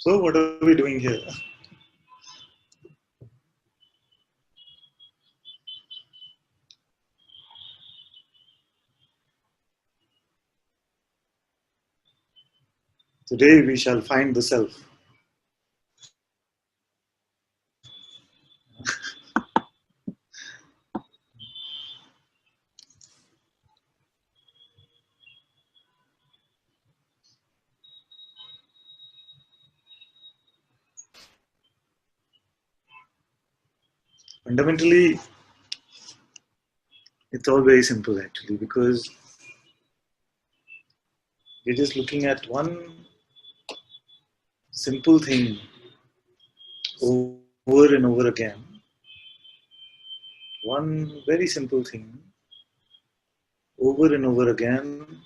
So what are we doing here? Today we shall find the self. Fundamentally, it's all very simple actually, because we're just looking at one simple thing over and over again. One very simple thing over and over again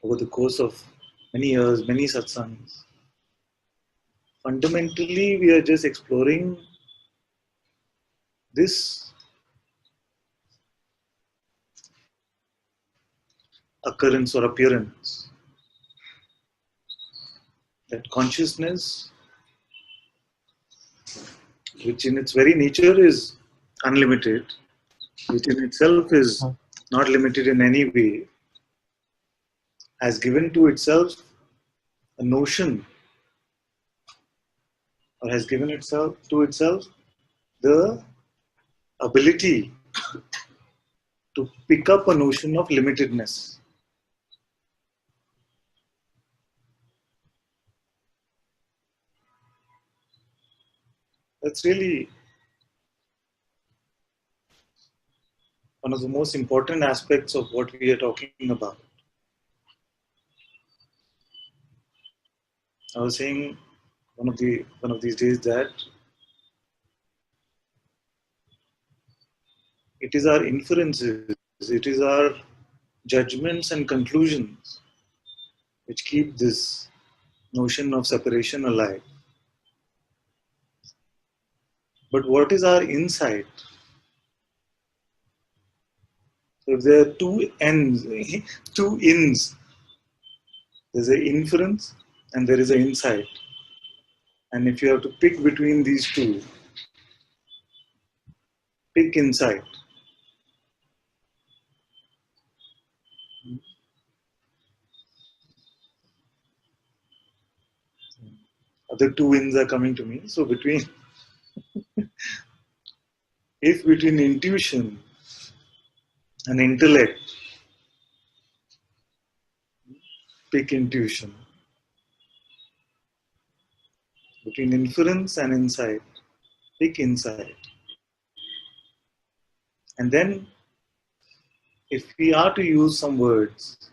over the course of many years, many satsangs. Fundamentally, we are just exploring this occurrence or appearance, that consciousness, which in its very nature is unlimited, which in itself is not limited in any way, has given to itself a notion, or has given itself to itself the ability to pick up a notion of limitedness. That's really one of the most important aspects of what we are talking about. I was saying one of these days that it is our inferences, it is our judgments and conclusions which keep this notion of separation alive. But what is our insight? So if there are two ends, two ins, there's an inference and there is an insight. And if you have to pick between these two, pick insight. Other two ins are coming to me. So between intuition and intellect, pick intuition. Between inference and insight, pick insight. And then, if we are to use some words,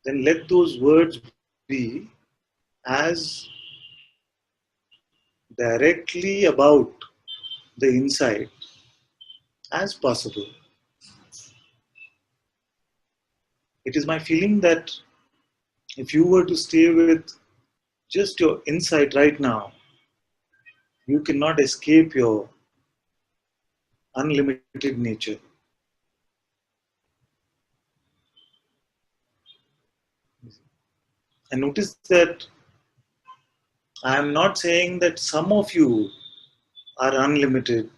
then let those words be as directly about the insight as possible. It is my feeling that if you were to stay with just your insight right now, you cannot escape your unlimited nature. And notice that I am not saying that some of you are unlimited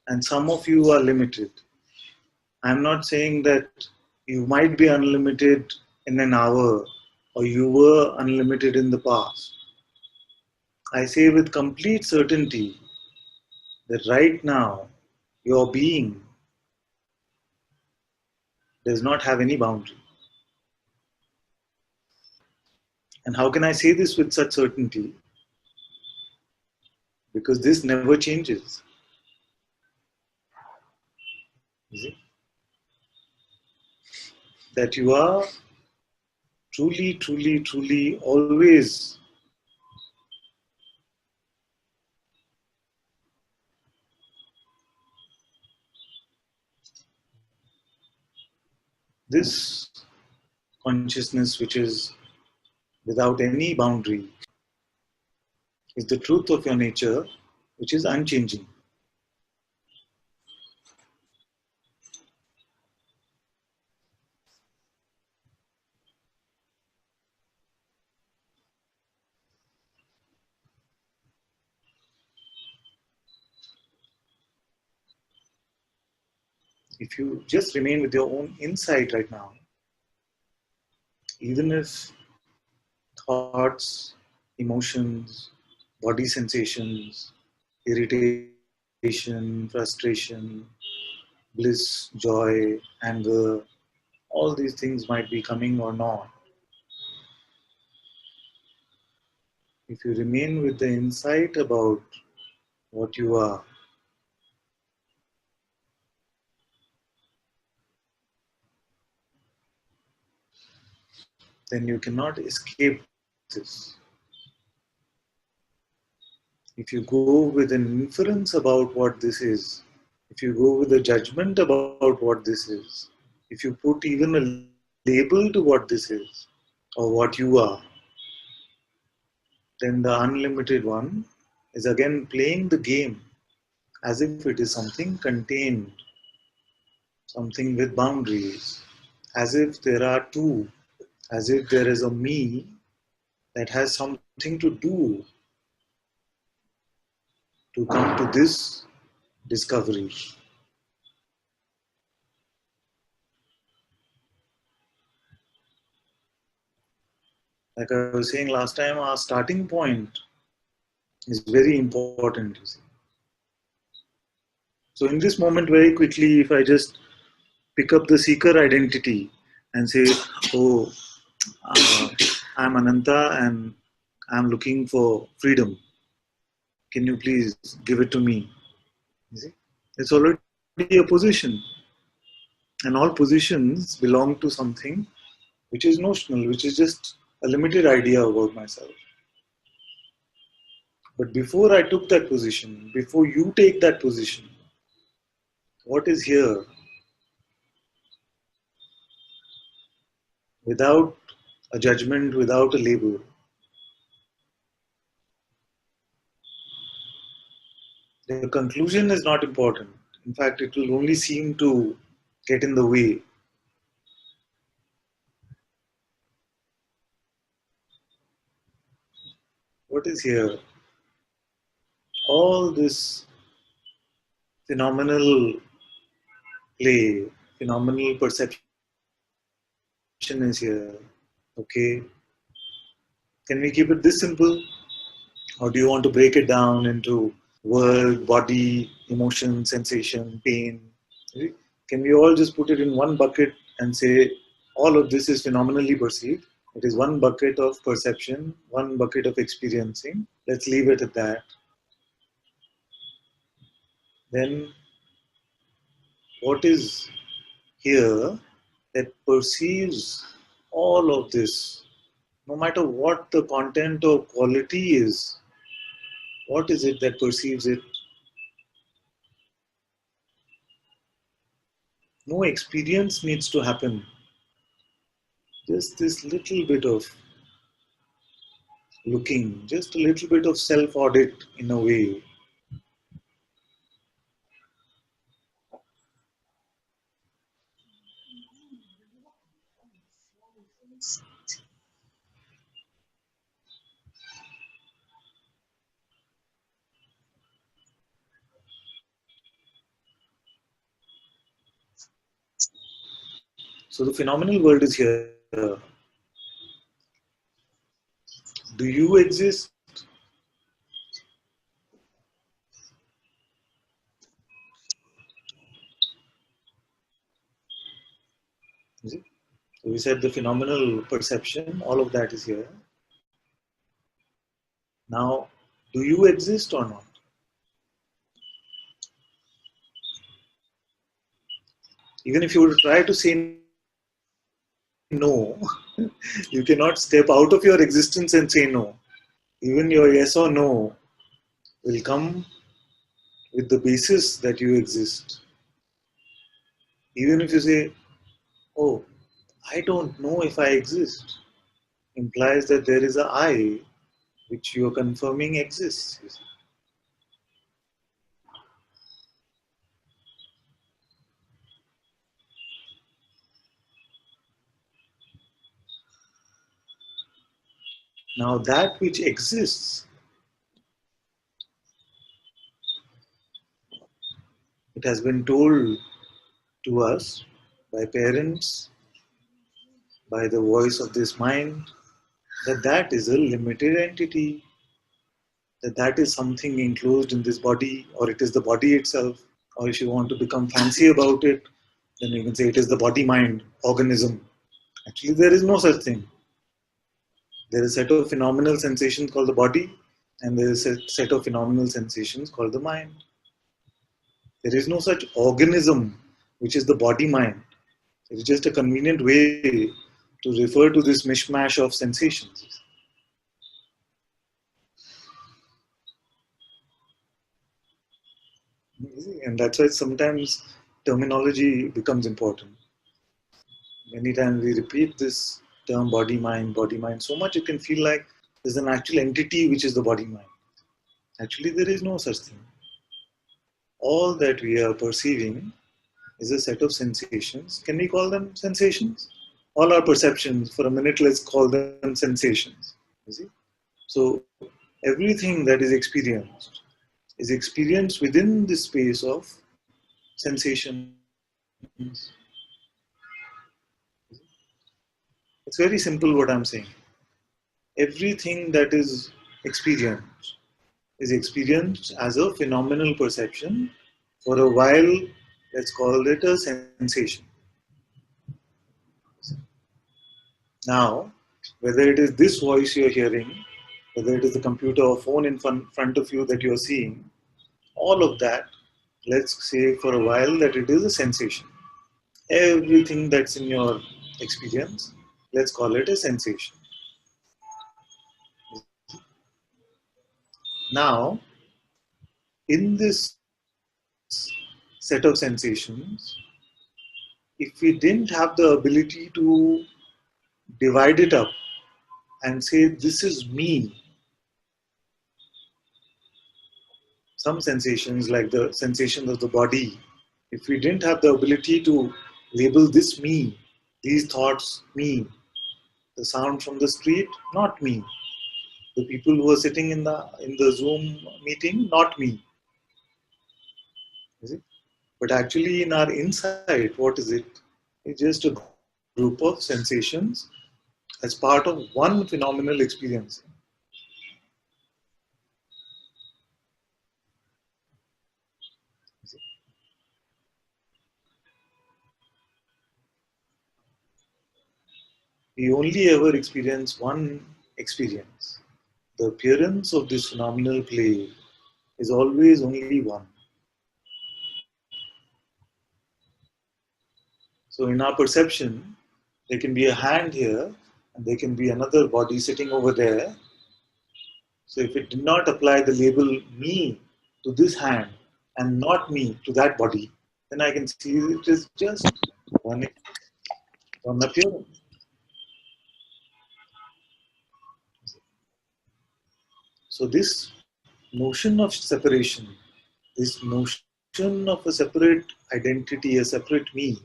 and some of you are limited. I am not saying that you might be unlimited in an hour or you were unlimited in the past. I say with complete certainty that right now your being does not have any boundary. And how can I say this with such certainty? Because this never changes. Is it? That you are truly, truly, truly always this consciousness which is without any boundary is the truth of your nature, which is unchanging. If you just remain with your own insight right now, even if thoughts, emotions, body sensations, irritation, frustration, bliss, joy, anger, all these things might be coming or not. If you remain with the insight about what you are, then you cannot escape this. If you go with an inference about what this is, if you go with a judgment about what this is, if you put even a label to what this is or what you are, then the unlimited one is again playing the game as if it is something contained, something with boundaries, as if there are two, as if there is a me that has something to do to come to this discovery. Like I was saying last time, our starting point is very important. You see. So, in this moment, very quickly, if I just pick up the seeker identity and say, oh, I'm Ananta and I'm looking for freedom. Can you please give it to me? You see? It's already a position. And all positions belong to something which is notional, which is just a limited idea about myself. But before I took that position, before you take that position, what is here without a judgment, without a label? The conclusion is not important. In fact, it will only seem to get in the way. What is here? All this phenomenal play, phenomenal perception is here. Okay. Can we keep it this simple? Or do you want to break it down into world, body, emotion, sensation, pain? Can we all just put it in one bucket and say all of this is phenomenally perceived? It is one bucket of perception, one bucket of experiencing. Let's leave it at that. Then what is here that perceives all of this, no matter what the content or quality is, what is it that perceives it? No experience needs to happen. Just this little bit of looking, just a little bit of self audit in a way. So the phenomenal world is here. Do you exist? Is it? So we said the phenomenal perception, all of that is here. Now, do you exist or not? Even if you were to try to say no, you cannot step out of your existence and say no. Even your yes or no will come with the basis that you exist. Even if you say, oh, I don't know if I exist, implies that there is a I which you are confirming exists. Now, that which exists, it has been told to us by parents, by the voice of this mind, that that is a limited entity, that that is something enclosed in this body, or it is the body itself, or if you want to become fancy about it, then you can say it is the body mind organism. Actually, there is no such thing. There is a set of phenomenal sensations called the body, and there is a set of phenomenal sensations called the mind. There is no such organism which is the body mind. It is just a convenient way to refer to this mishmash of sensations. And that's why sometimes terminology becomes important. Many times we repeat this term body mind so much it can feel like there's an actual entity which is the body mind. Actually, there is no such thing. All that we are perceiving is a set of sensations. Can we call them sensations? All our perceptions, for a minute, let's call them sensations. You see? So, everything that is experienced within the space of sensations. It's very simple what I'm saying. Everything that is experienced as a phenomenal perception. For a while, let's call it a sensation. Now, whether it is this voice you're hearing, whether it is the computer or phone in front of you that you're seeing, all of that, let's say for a while that it is a sensation. Everything that's in your experience, let's call it a sensation. Now, in this set of sensations, if we didn't have the ability to divide it up and say, this is me, some sensations like the sensation of the body, if we didn't have the ability to label this me, these thoughts me, the sound from the street, not me, the people who are sitting in the Zoom meeting, not me. Is it? But actually, in our inside, what is it? It's just a group of sensations as part of one phenomenal experience. We only ever experience one experience. The appearance of this phenomenal play is always only one. So, in our perception, there can be a hand here, and there can be another body sitting over there. So, if it did not apply the label me to this hand and not me to that body, then I can see it is just one, one appearance. So, this notion of separation, this notion of a separate identity, a separate me,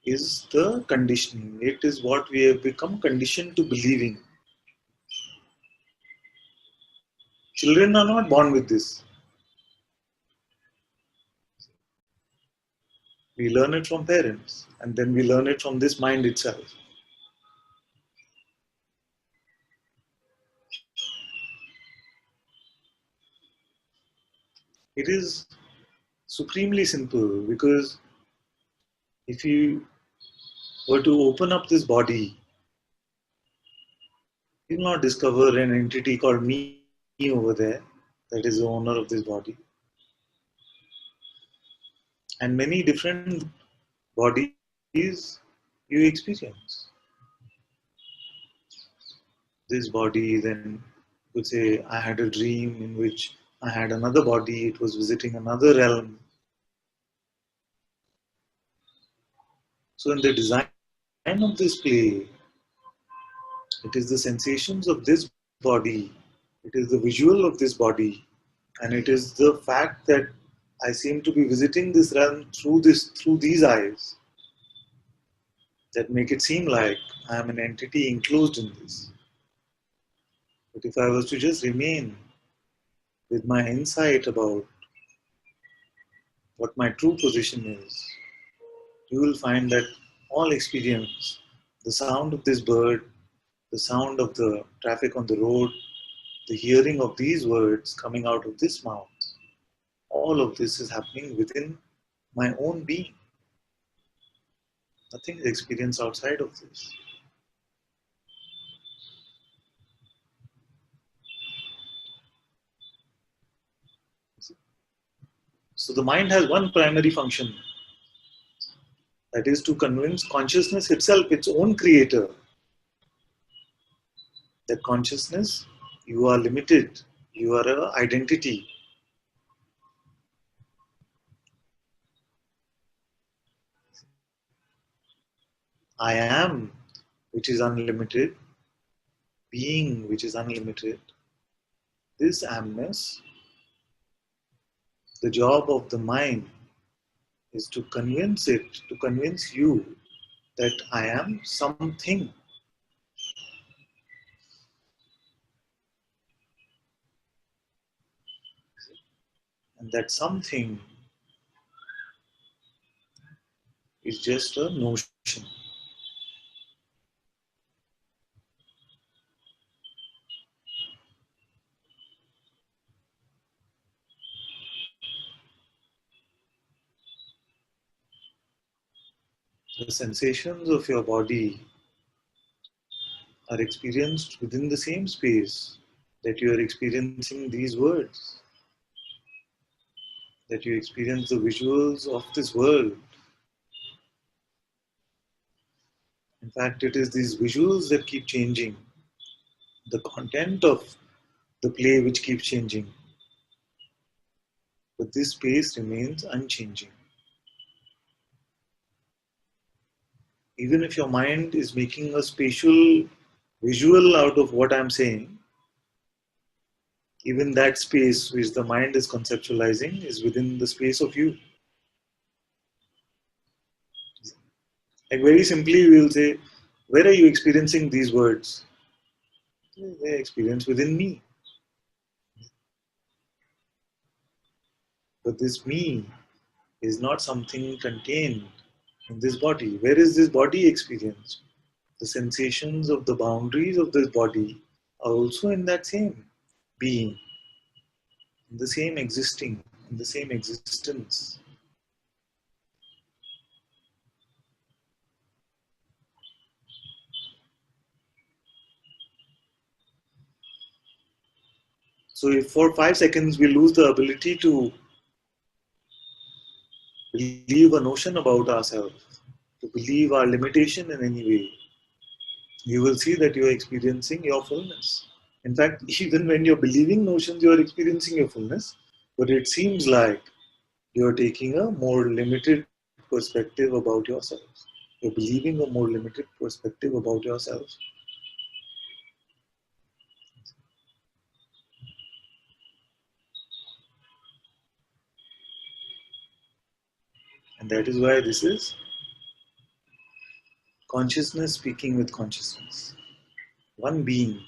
is the conditioning. It is what we have become conditioned to believing. Children are not born with this. We learn it from parents, and then we learn it from this mind itself. It is supremely simple because if you were to open up this body, you will not discover an entity called me over there that is the owner of this body. And many different bodies you experience. This body, then you could say, I had a dream in which I had another body, it was visiting another realm. So, in the design of this play, it is the sensations of this body, it is the visual of this body, and it is the fact that I seem to be visiting this realm through these eyes that make it seem like I am an entity enclosed in this. But if I was to just remain with my insight about what my true position is, you will find that all experience, the sound of this bird, the sound of the traffic on the road, the hearing of these words coming out of this mouth, all of this is happening within my own being. Nothing is experienced outside of this. So the mind has one primary function, that is to convince consciousness itself, its own creator, that consciousness, you are limited, you are an identity. I am, which is unlimited, being, which is unlimited. This amness, the job of the mind is to convince it, to convince you that I am something. And that something is just a notion. The sensations of your body are experienced within the same space that you are experiencing these words, that you experience the visuals of this world. In fact, it is these visuals that keep changing, the content of the play which keeps changing, but this space remains unchanging. Even if your mind is making a spatial visual out of what I'm saying, even that space which the mind is conceptualizing is within the space of you. Like very simply, we will say, where are you experiencing these words? They experience within me. But this me is not something contained in this body. Where is this body experienced? The sensations of the boundaries of this body are also in that same being, in the same existing, in the same existence. So if for 5 seconds we lose the ability to believe a notion about ourselves, to believe our limitation in any way, you will see that you are experiencing your fullness. In fact, even when you're believing notions, you are experiencing your fullness, but it seems like you're taking a more limited perspective about yourself. You're believing a more limited perspective about yourself. And that is why this is consciousness speaking with consciousness. One being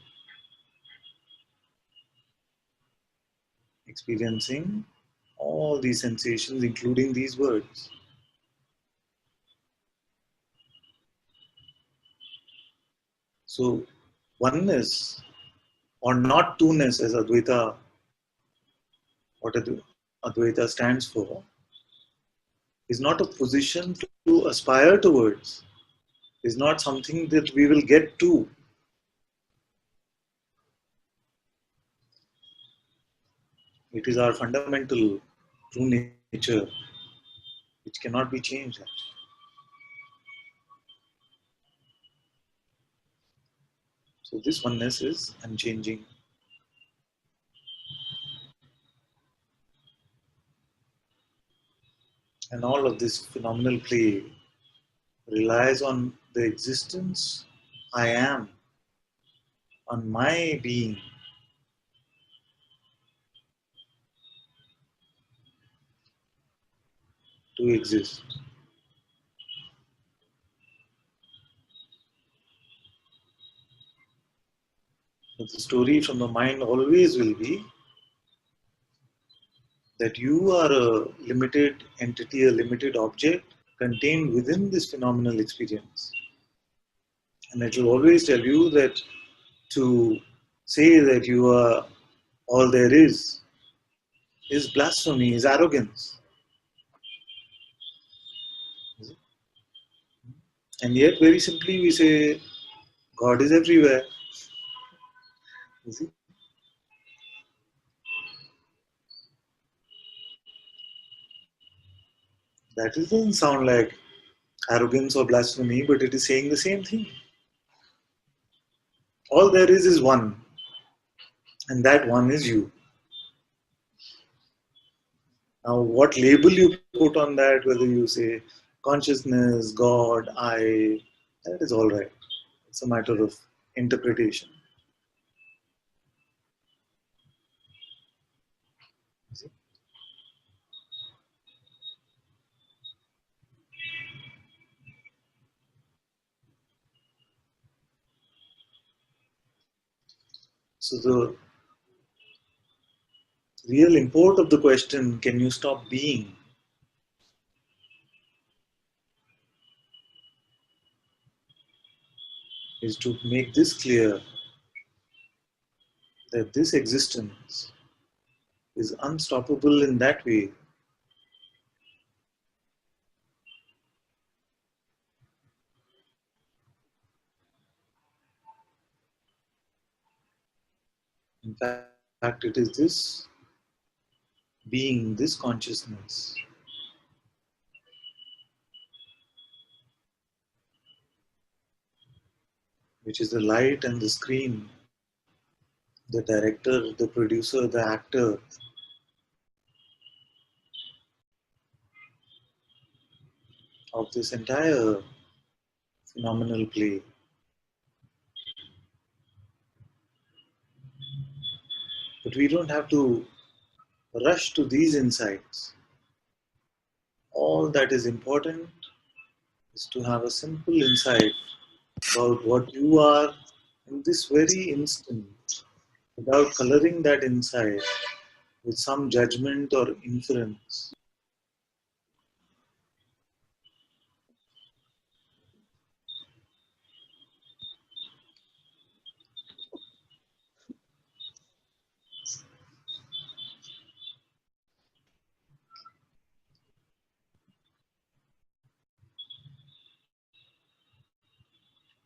experiencing all these sensations, including these words. So, oneness or not two-ness, as Advaita, what Advaita stands for, is not a position to aspire towards, is not something that we will get to. It is our fundamental true nature, which cannot be changed. So, this oneness is unchanging. And all of this phenomenal play relies on the existence I am, on my being to exist. But the story from the mind always will be that you are a limited entity, a limited object contained within this phenomenal experience. And it will always tell you that to say that you are all there is blasphemy, is arrogance. And yet, very simply, we say God is everywhere. You see? That doesn't sound like arrogance or blasphemy, but it is saying the same thing. All there is one, and that one is you. Now, what label you put on that, whether you say consciousness, God, I, that is all right. It's a matter of interpretation. So, the real import of the question, can you stop being, is to make this clear that this existence is unstoppable in that way. In fact, it is this being, this consciousness, which is the light and the screen, the director, the producer, the actor of this entire phenomenal play. But we don't have to rush to these insights. All that is important is to have a simple insight about what you are in this very instant without coloring that insight with some judgment or inference.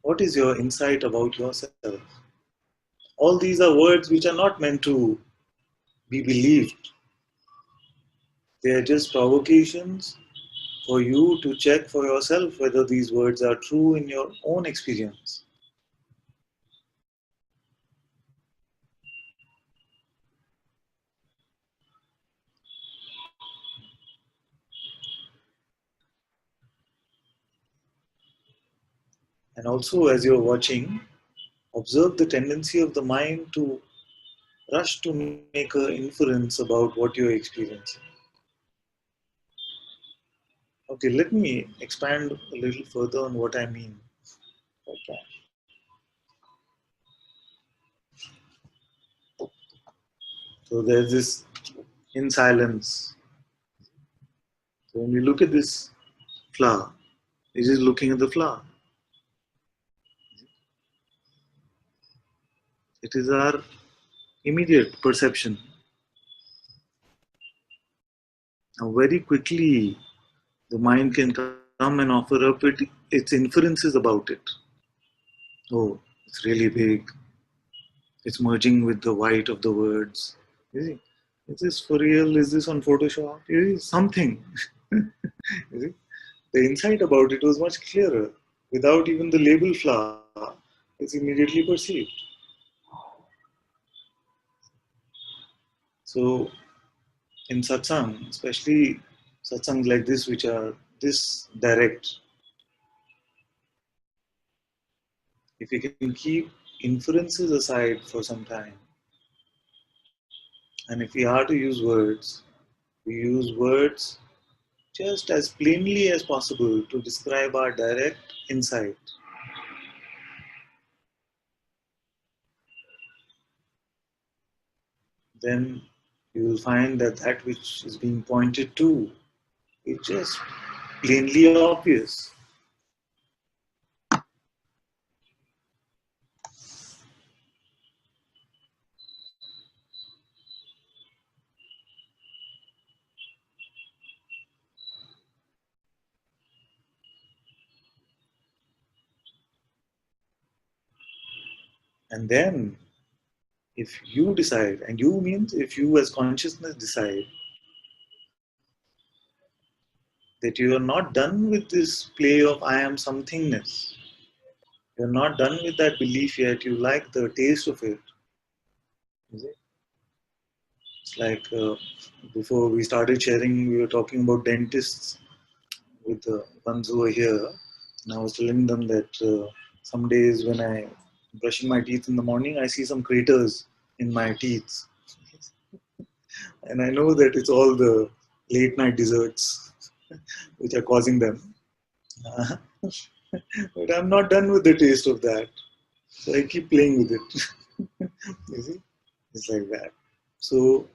What is your insight about yourself? All these are words which are not meant to be believed. They are just provocations for you to check for yourself whether these words are true in your own experience. And also, as you're watching, observe the tendency of the mind to rush to make an inference about what you're experiencing. Okay, let me expand a little further on what I mean. Okay. So there's this in silence. So when we look at this flower, it is looking at the flower. It is our immediate perception. Now, very quickly, the mind can come and offer up its inferences about it. Oh, it's really big. It's merging with the white of the words. Is it? Is this for real? Is this on Photoshop? Is something? Is it? The insight about it was much clearer. Without even the label flower, it's immediately perceived. So in satsang, especially satsangs like this, which are this direct, if we can keep inferences aside for some time, and if we are to use words, we use words just as plainly as possible to describe our direct insight, then you will find that that which is being pointed to is just plainly obvious. And then, if you decide, and you means if you as consciousness decide that you are not done with this play of I am somethingness, you're not done with that belief yet, you like the taste of it. Is it? It's like before we started sharing, we were talking about dentists with the ones who are here. And I was telling them that some days when I brushing my teeth in the morning, I see some craters in my teeth, and I know that it's all the late night desserts which are causing them. Uh, but I'm not done with the taste of that, so I keep playing with it. You see, it's like that. So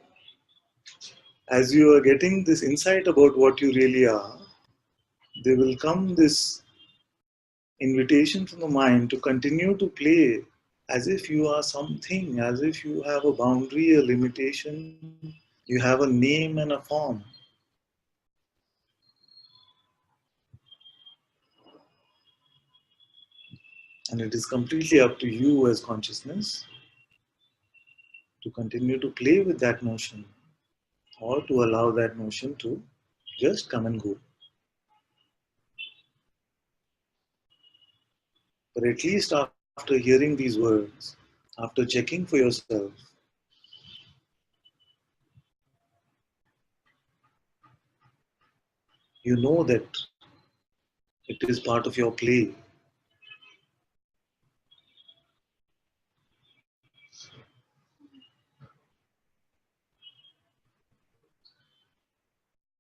as you are getting this insight about what you really are, there will come this invitation from the mind to continue to play as if you are something, as if you have a boundary, a limitation, you have a name and a form. And it is completely up to you as consciousness to continue to play with that notion or to allow that notion to just come and go. But at least after hearing these words, after checking for yourself, you know that it is part of your play.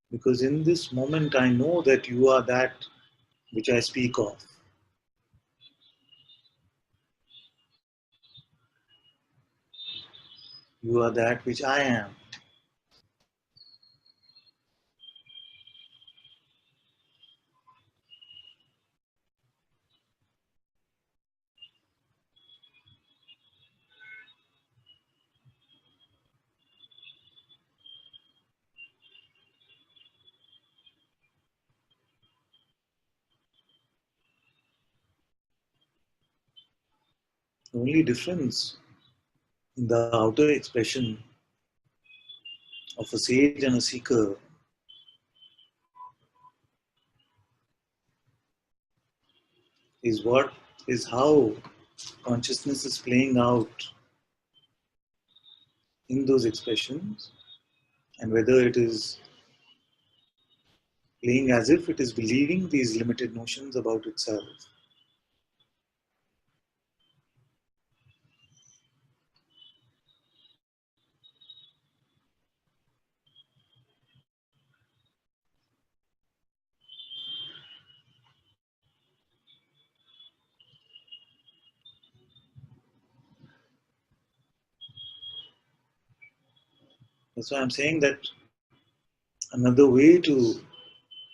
Because in this moment, I know that you are that which I speak of. You are that which I am. The only difference in the outer expression of a sage and a seeker is what is how consciousness is playing out in those expressions, and whether it is playing as if it is believing these limited notions about itself. That's why I'm saying that another way to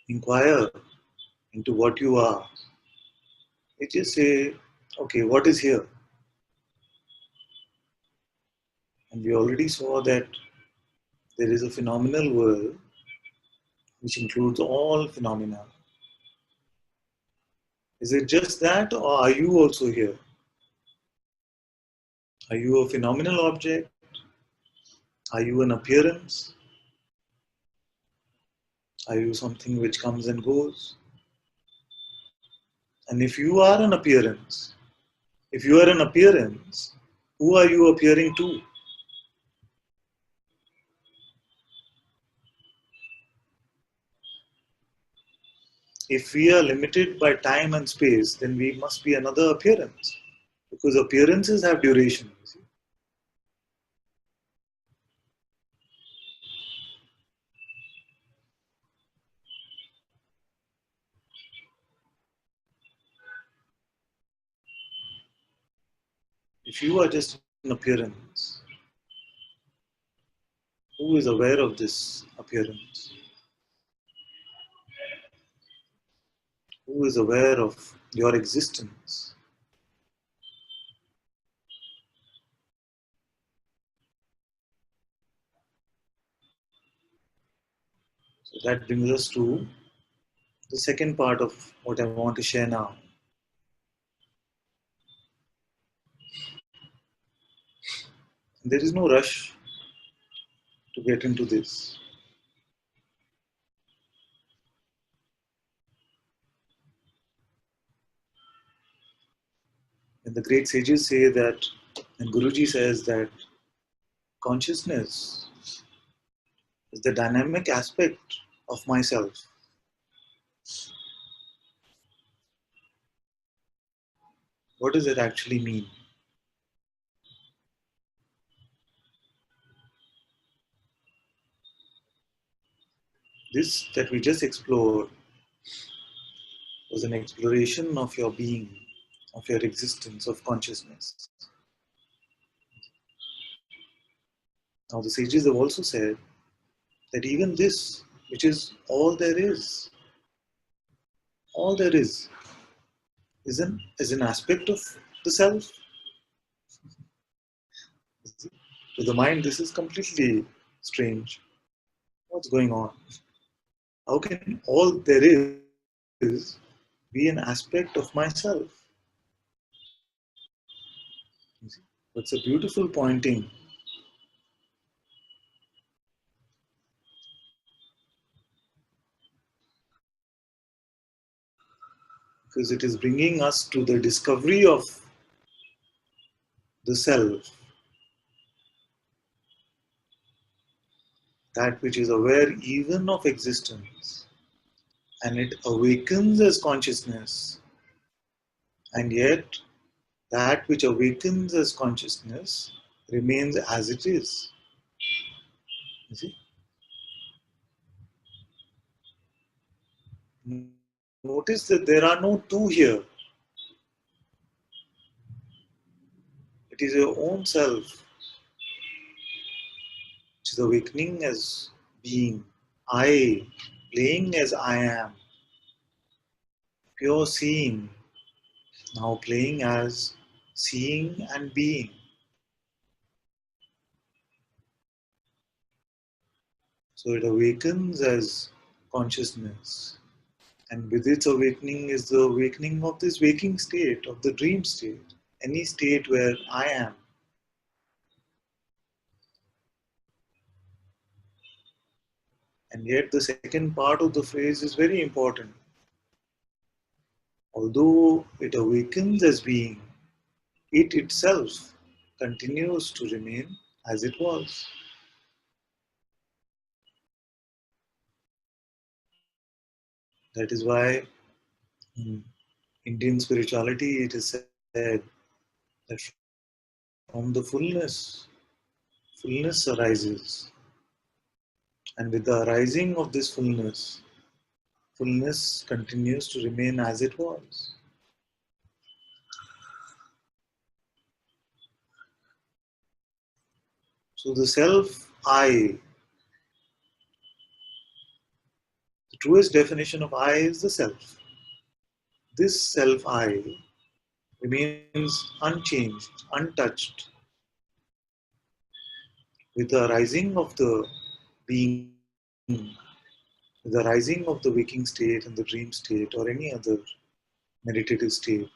inquire into what you are is just say, okay, what is here? And we already saw that there is a phenomenal world which includes all phenomena. Is it just that, or are you also here? Are you a phenomenal object? Are you an appearance? Are you something which comes and goes? And if you are an appearance, if you are an appearance, who are you appearing to? If we are limited by time and space, then we must be another appearance. Because appearances have duration. If you are just an appearance, Who is aware of this appearance? Who is aware of your existence? So that brings us to the second part of what I want to share now. There is no rush to get into this. And the great sages say that, and Guruji says that consciousness is the dynamic aspect of myself. What does it actually mean? This that we just explored was an exploration of your being, of your existence, of consciousness. Now, the sages have also said that even this, which is all there is an aspect of the self. To the mind, this is completely strange. What's going on? How can all there is be an aspect of myself? It's a beautiful pointing because it is bringing us to the discovery of the self, that which is aware even of existence, and it awakens as consciousness, and yet that which awakens as consciousness remains as it is. You see? Notice that there are no two here. It is your own self which is awakening as being. I playing as I am. Pure seeing now playing as seeing and being. So it awakens as consciousness. And with its awakening is the awakening of this waking state, of the dream state, any state where I am. And yet the second part of the phrase is very important. Although it awakens as being, it itself continues to remain as it was. That is why in Indian spirituality it is said that from the fullness arises. And with the arising of this fullness continues to remain as it was. So the self I, the truest definition of I is the self. This self I remains unchanged, untouched, with the rising of the being, with the rising of the waking state and the dream state or any other meditative state.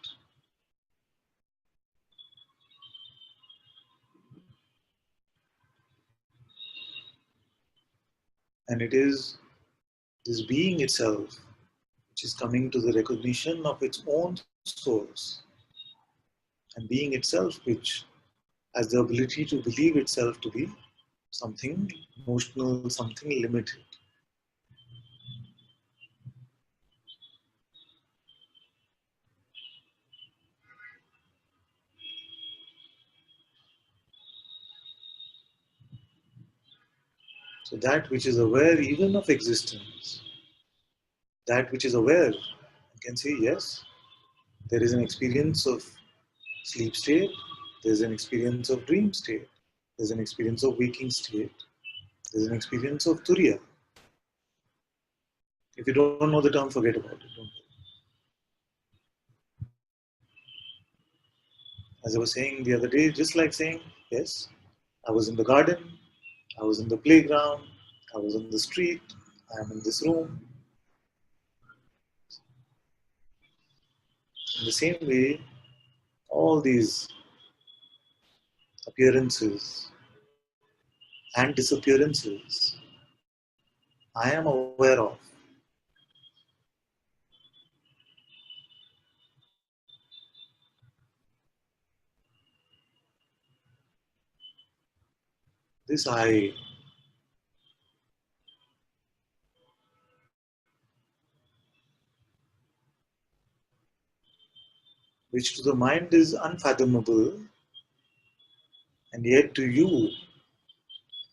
And it is this being itself which is coming to the recognition of its own source, and being itself which has the ability to believe itself to be something emotional, something limited. So that which is aware even of existence, that which is aware, you can say, yes, there is an experience of sleep state, there's an experience of dream state, there's an experience of waking state. There's an experience of Turiya. If you don't know the term, forget about it. Don't. As I was saying the other day, just like saying, yes, I was in the garden, I was in the playground, I was on the street, I am in this room. In the same way, all these appearances and disappearances I am aware of. This I, which to the mind is unfathomable, and yet to you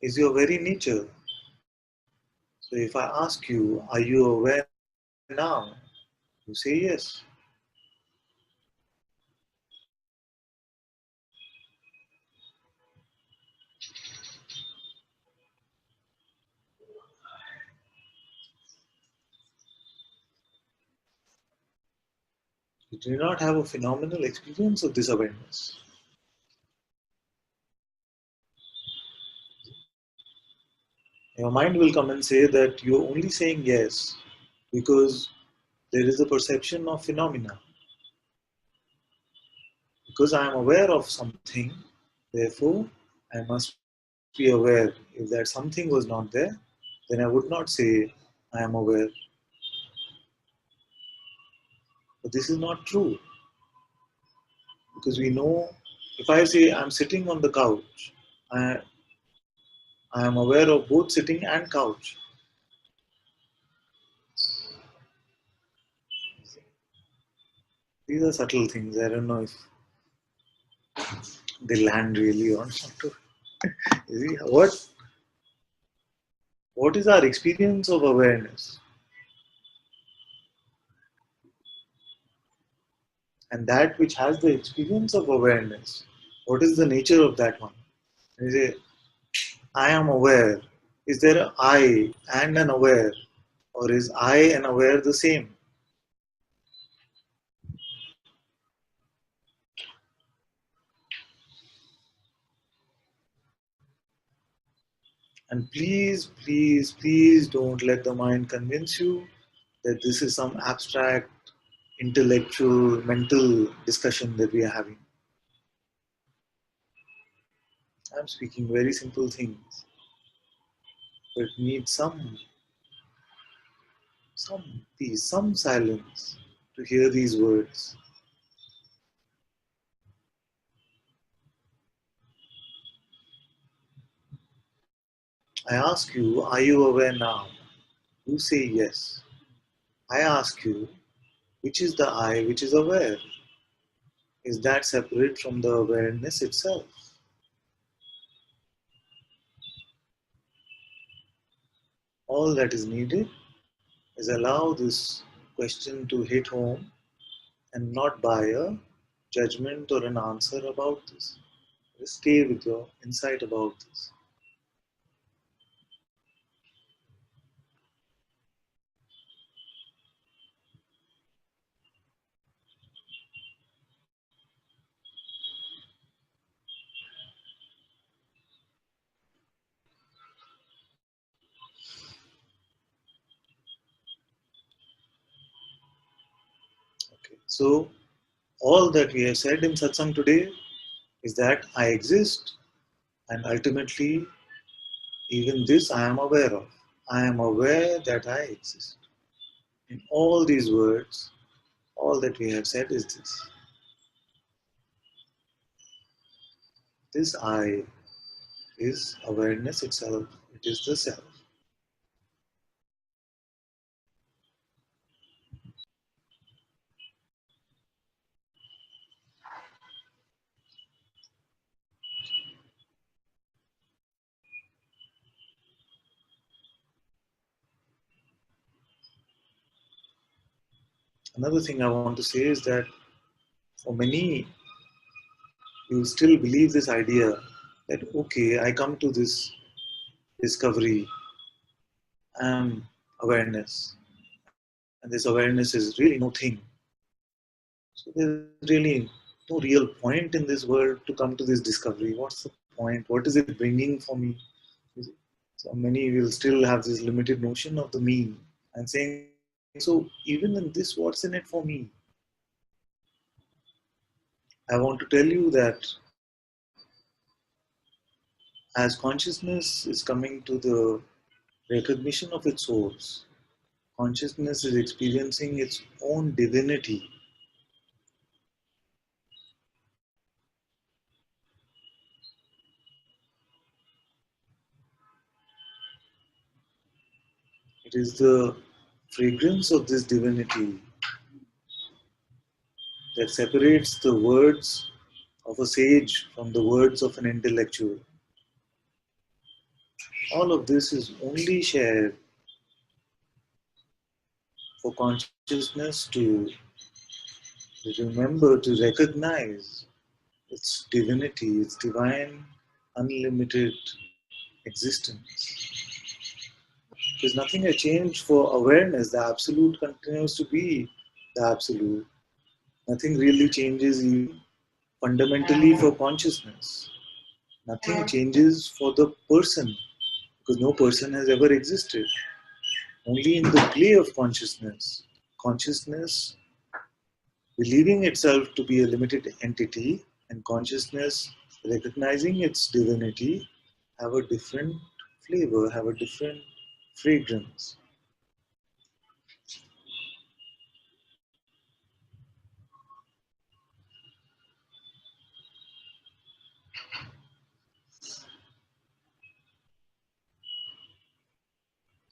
is your very nature. So if I ask you, are you aware now? You say yes. You do not have a phenomenal experience of this awareness. Your mind will come and say that you're only saying yes because there is a perception of phenomena. Because I am aware of something, therefore I must be aware. If that something was not there, then I would not say I am aware. But this is not true because we know if I say I'm sitting on the couch, I, I am aware of both sitting and couch. These are subtle things. I don't know if they land really or not. You see, what is our experience of awareness? And that which has the experience of awareness, what is the nature of that one? You say, I am aware. Is there an I and an aware? Or is I and aware the same? And please, please, please don't let the mind convince you that this is some abstract, intellectual, mental discussion that we are having. I'm speaking very simple things, but it needs some peace, some silence to hear these words. I ask you, are you aware now? You say yes. I ask you, which is the I which is aware? Is that separate from the awareness itself? All that is needed is allow this question to hit home and not by a judgment or an answer about this. Just stay with your insight about this. Okay. So all that we have said in satsang today is that I exist and ultimately even this I am aware of. I am aware that I exist. In all these words, all that we have said is this. This I is awareness itself. It is the self. Another thing I want to say is that for many, you still believe this idea that, okay, I come to this discovery, and awareness. And this awareness is really no thing. So there's really no real point in this world to come to this discovery. What's the point? What is it bringing for me? So many will still have this limited notion of the me and saying, so even in this, what's in it for me? I want to tell you that as consciousness is coming to the recognition of its source, consciousness is experiencing its own divinity. It is the fragrance of this divinity that separates the words of a sage from the words of an intellectual. All of this is only shared for consciousness to remember, to recognize its divinity, its divine, unlimited existence. Because nothing has changed for awareness. The absolute continues to be the absolute. Nothing really changes even fundamentally for consciousness. Nothing changes for the person because no person has ever existed. Only in the play of consciousness, consciousness believing itself to be a limited entity and consciousness recognizing its divinity have a different flavor, have a different fragrance.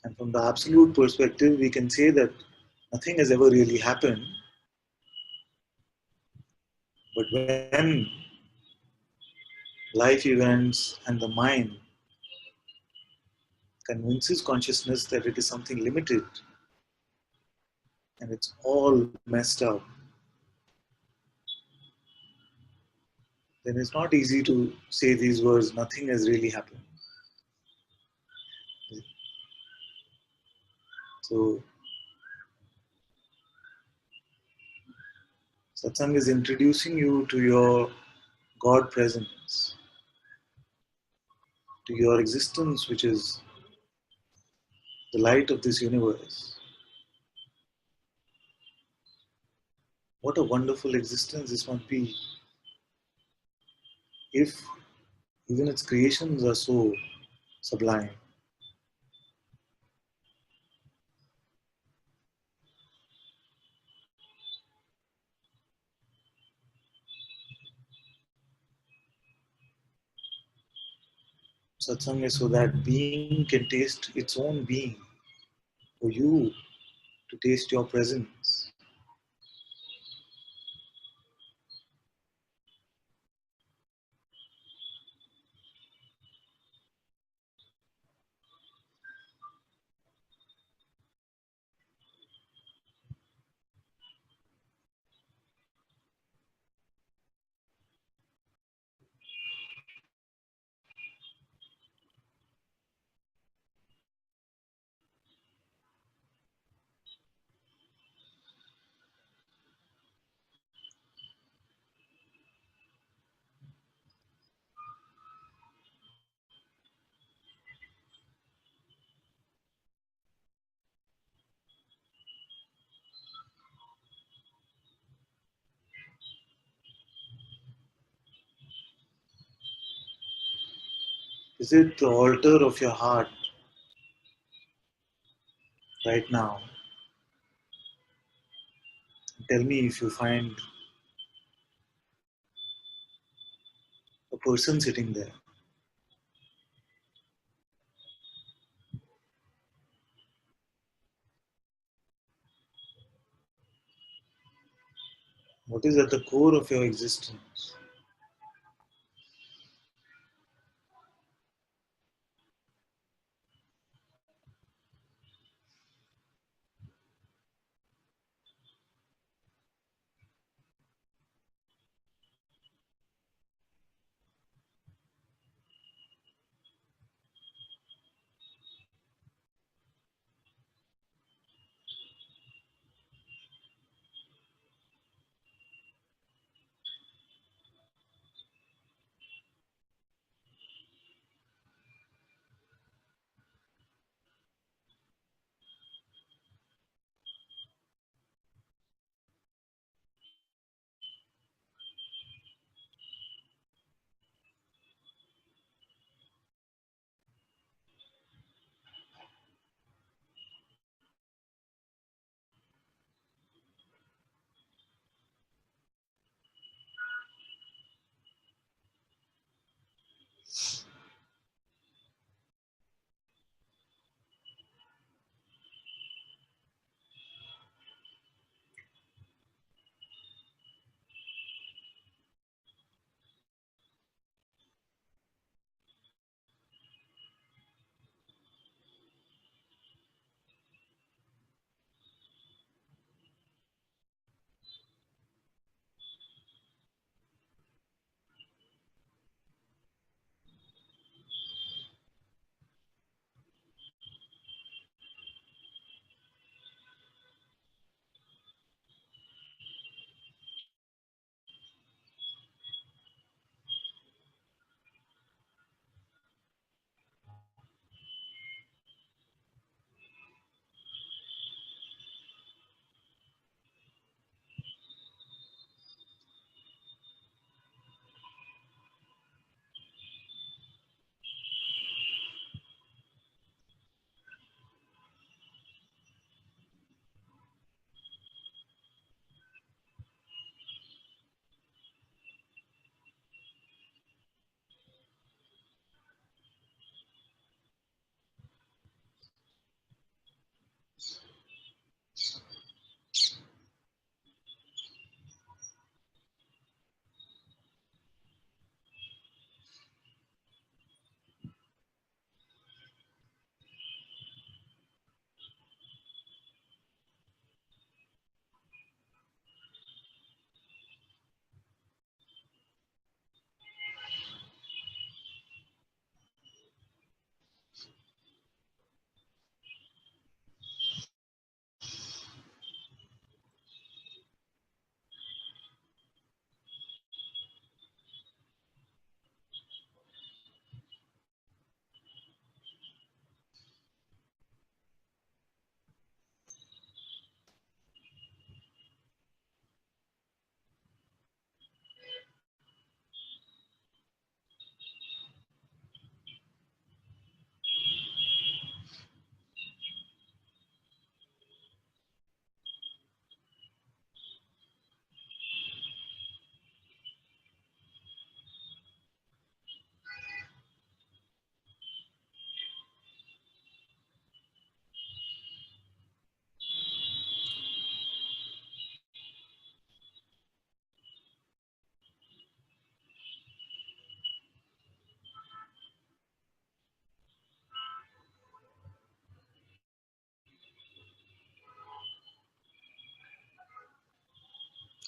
And from the absolute perspective, we can say that nothing has ever really happened. But when life events and the mind convinces consciousness that it is something limited and it's all messed up, then it's not easy to say these words, nothing has really happened. So, Satsang is introducing you to your God presence, to your existence, which is the light of this universe. What a wonderful existence this must be if even its creations are so sublime. Satsang is so that being can taste its own being, for you to taste your presence. Is it the altar of your heart right now? Tell me if you find a person sitting there. What is at the core of your existence?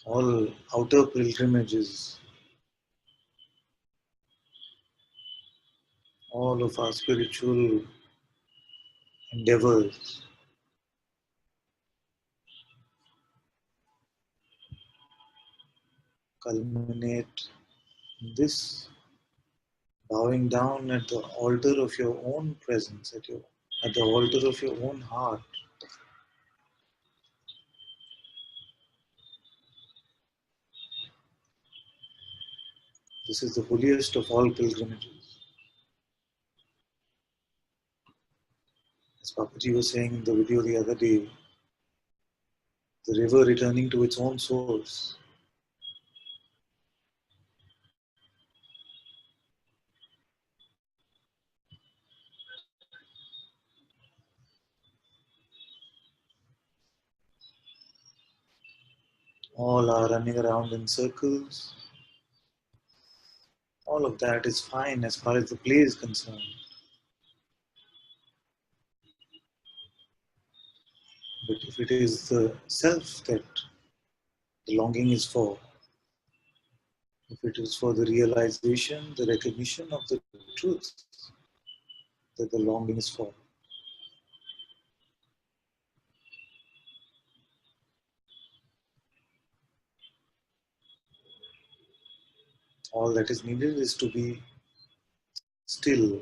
all outer pilgrimages, all of our spiritual endeavors culminate in this bowing down at the altar of your own presence, at the altar of your own heart. This is the holiest of all pilgrimages. As Papaji was saying in the video the other day, the river returning to its own source. All are running around in circles. All of that is fine as far as the play is concerned. But if it is the self that the longing is for, if it is for the realization, the recognition of the truth that the longing is for, all that is needed is to be still